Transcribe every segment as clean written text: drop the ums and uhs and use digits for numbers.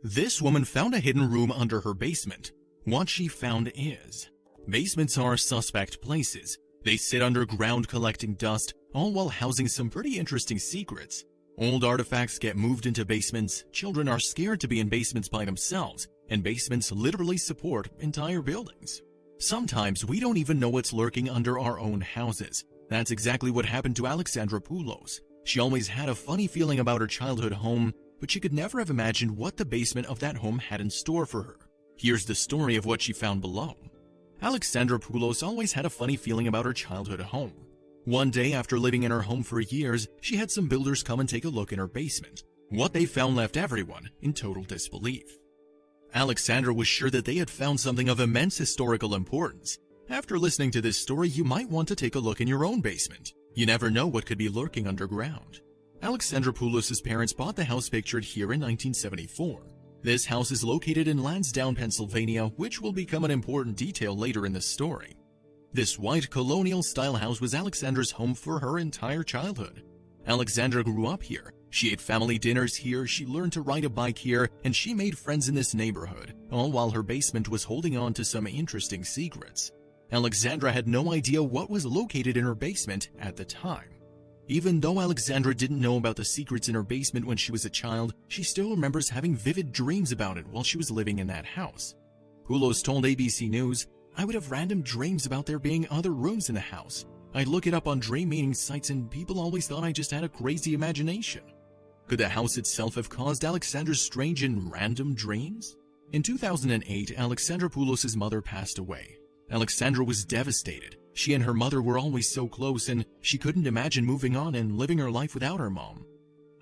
This woman found a hidden room under her basement. What she found is, basements are suspect places. They sit underground collecting dust, all while housing some pretty interesting secrets. Old artifacts get moved into basements, children are scared to be in basements by themselves, and basements literally support entire buildings. Sometimes we don't even know what's lurking under our own houses. That's exactly what happened to Alexandra Poulos. She always had a funny feeling about her childhood home, but she could never have imagined what the basement of that home had in store for her. Here's the story of what she found below. Alexandra Poulos always had a funny feeling about her childhood home. One day, after living in her home for years, she had some builders come and take a look in her basement. What they found left everyone in total disbelief. Alexandra was sure that they had found something of immense historical importance. After listening to this story, you might want to take a look in your own basement. You never know what could be lurking underground. Alexandra Poulos' parents bought the house pictured here in 1974. This house is located in Lansdowne, Pennsylvania, which will become an important detail later in the story. This white colonial-style house was Alexandra's home for her entire childhood. Alexandra grew up here. She ate family dinners here, she learned to ride a bike here, and she made friends in this neighborhood, all while her basement was holding on to some interesting secrets. Alexandra had no idea what was located in her basement at the time. Even though Alexandra didn't know about the secrets in her basement when she was a child, she still remembers having vivid dreams about it while she was living in that house. Poulos told ABC News, "I would have random dreams about there being other rooms in the house. I'd look it up on dream meeting sites and people always thought I just had a crazy imagination." Could the house itself have caused Alexandra's strange and random dreams? In 2008, Alexandra Poulos' mother passed away. Alexandra was devastated. She and her mother were always so close, and she couldn't imagine moving on and living her life without her mom.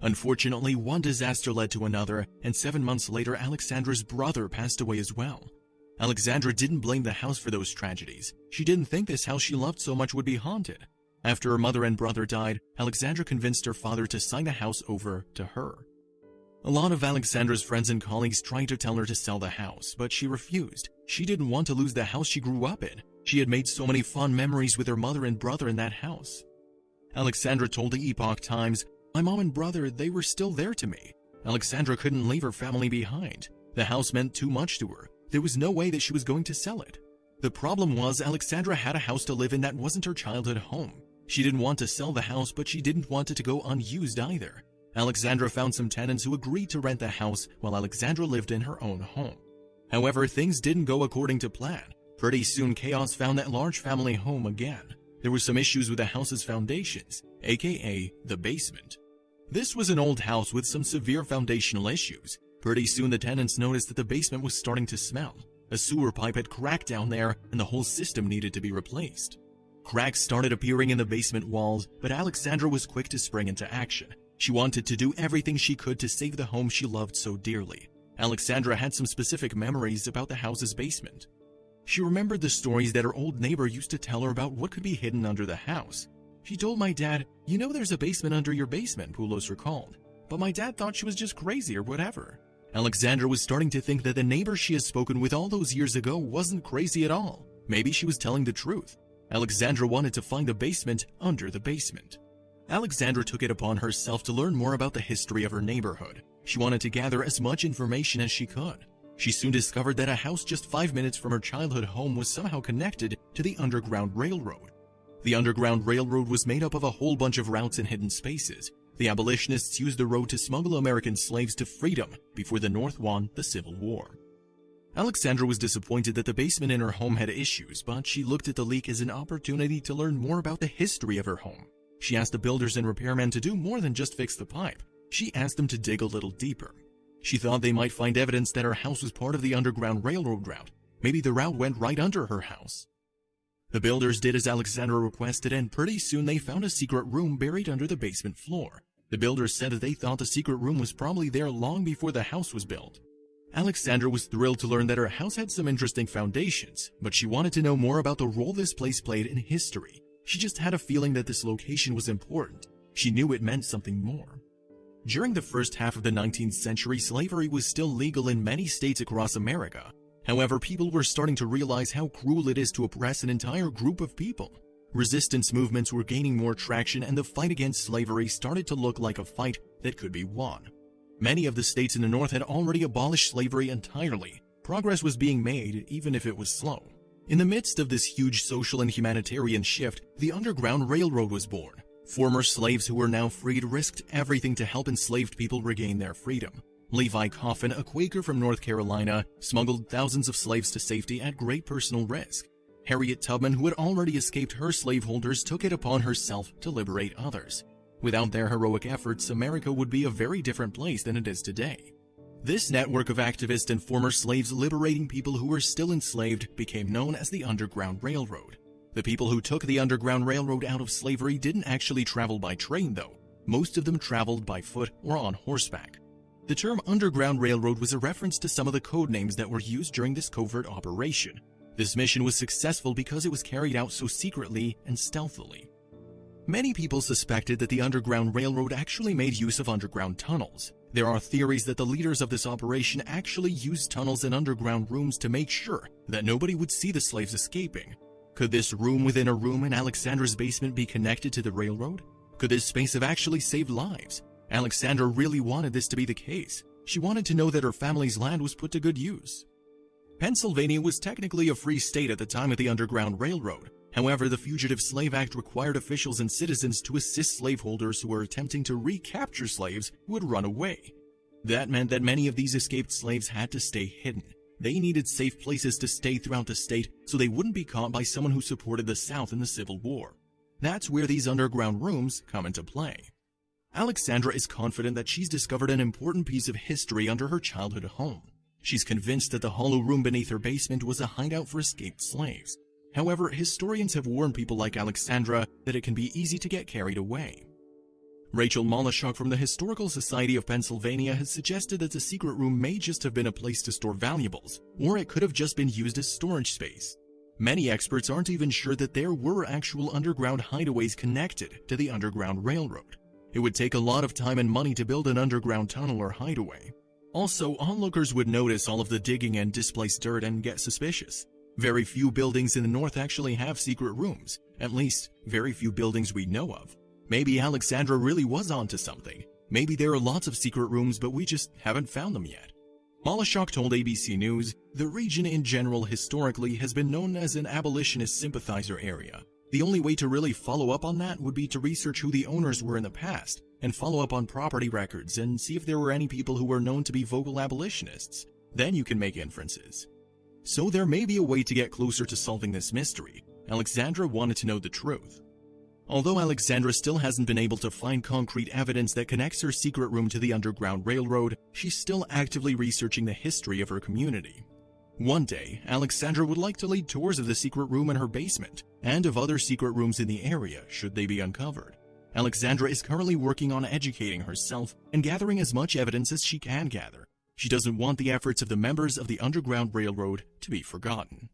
Unfortunately, one disaster led to another, and 7 months later, Alexandra's brother passed away as well. Alexandra didn't blame the house for those tragedies. She didn't think this house she loved so much would be haunted. After her mother and brother died, Alexandra convinced her father to sign the house over to her. A lot of Alexandra's friends and colleagues tried to tell her to sell the house, but she refused. She didn't want to lose the house she grew up in. She had made so many fond memories with her mother and brother in that house. Alexandra told the Epoch Times, "My mom and brother, they were still there to me. Alexandra couldn't leave her family behind. The house meant too much to her. There was no way that she was going to sell it." The problem was Alexandra had a house to live in that wasn't her childhood home. She didn't want to sell the house, but she didn't want it to go unused either. Alexandra found some tenants who agreed to rent the house while Alexandra lived in her own home. However, things didn't go according to plan. Pretty soon, chaos found that large family home again. There were some issues with the house's foundations, aka the basement. This was an old house with some severe foundational issues. Pretty soon, the tenants noticed that the basement was starting to smell. A sewer pipe had cracked down there, and the whole system needed to be replaced. Cracks started appearing in the basement walls, but Alexandra was quick to spring into action. She wanted to do everything she could to save the home she loved so dearly. Alexandra had some specific memories about the house's basement. She remembered the stories that her old neighbor used to tell her about what could be hidden under the house. "She told my dad, 'You know there's a basement under your basement,'" Poulos recalled. "But my dad thought she was just crazy or whatever." Alexandra was starting to think that the neighbor she had spoken with all those years ago wasn't crazy at all. Maybe she was telling the truth. Alexandra wanted to find the basement under the basement. Alexandra took it upon herself to learn more about the history of her neighborhood. She wanted to gather as much information as she could. She soon discovered that a house just 5 minutes from her childhood home was somehow connected to the Underground Railroad. The Underground Railroad was made up of a whole bunch of routes and hidden spaces. The abolitionists used the road to smuggle American slaves to freedom before the North won the Civil War. Alexandra was disappointed that the basement in her home had issues, but she looked at the leak as an opportunity to learn more about the history of her home. She asked the builders and repairmen to do more than just fix the pipe. She asked them to dig a little deeper. She thought they might find evidence that her house was part of the Underground Railroad route. Maybe the route went right under her house. The builders did as Alexandra requested, and pretty soon they found a secret room buried under the basement floor. The builders said that they thought the secret room was probably there long before the house was built. Alexandra was thrilled to learn that her house had some interesting foundations, but she wanted to know more about the role this place played in history. She just had a feeling that this location was important. She knew it meant something more. During the first half of the 19th century, slavery was still legal in many states across America. However, people were starting to realize how cruel it is to oppress an entire group of people. Resistance movements were gaining more traction, and the fight against slavery started to look like a fight that could be won. Many of the states in the North had already abolished slavery entirely. Progress was being made, even if it was slow. In the midst of this huge social and humanitarian shift, the Underground Railroad was born. Former slaves who were now freed risked everything to help enslaved people regain their freedom. Levi Coffin, a Quaker from North Carolina, smuggled thousands of slaves to safety at great personal risk. Harriet Tubman, who had already escaped her slaveholders, took it upon herself to liberate others. Without their heroic efforts, America would be a very different place than it is today. This network of activists and former slaves liberating people who were still enslaved became known as the Underground Railroad. The people who took the Underground Railroad out of slavery didn't actually travel by train, though. Most of them traveled by foot or on horseback. The term Underground Railroad was a reference to some of the code names that were used during this covert operation. This mission was successful because it was carried out so secretly and stealthily. Many people suspected that the Underground Railroad actually made use of underground tunnels. There are theories that the leaders of this operation actually used tunnels and underground rooms to make sure that nobody would see the slaves escaping. Could this room within a room in Alexandra's basement be connected to the railroad? Could this space have actually saved lives? Alexandra really wanted this to be the case. She wanted to know that her family's land was put to good use. Pennsylvania was technically a free state at the time of the Underground Railroad. However, the Fugitive Slave Act required officials and citizens to assist slaveholders who were attempting to recapture slaves who had run away. That meant that many of these escaped slaves had to stay hidden. They needed safe places to stay throughout the state so they wouldn't be caught by someone who supported the South in the Civil War. That's where these underground rooms come into play. Alexandra is confident that she's discovered an important piece of history under her childhood home. She's convinced that the hollow room beneath her basement was a hideout for escaped slaves. However, historians have warned people like Alexandra that it can be easy to get carried away. Rachel Molishok from the Historical Society of Pennsylvania has suggested that the secret room may just have been a place to store valuables, or it could have just been used as storage space. Many experts aren't even sure that there were actual underground hideaways connected to the Underground Railroad. It would take a lot of time and money to build an underground tunnel or hideaway. Also, onlookers would notice all of the digging and displaced dirt and get suspicious. Very few buildings in the North actually have secret rooms, at least very few buildings we know of. Maybe Alexandra really was onto something. Maybe there are lots of secret rooms, but we just haven't found them yet. Molishok told ABC News, the region in general historically has been known as an abolitionist sympathizer area. The only way to really follow up on that would be to research who the owners were in the past, and follow up on property records and see if there were any people who were known to be vocal abolitionists. Then you can make inferences. So there may be a way to get closer to solving this mystery. Alexandra wanted to know the truth. Although Alexandra still hasn't been able to find concrete evidence that connects her secret room to the Underground Railroad, she's still actively researching the history of her community. One day, Alexandra would like to lead tours of the secret room in her basement, and of other secret rooms in the area should they be uncovered. Alexandra is currently working on educating herself and gathering as much evidence as she can gather. She doesn't want the efforts of the members of the Underground Railroad to be forgotten.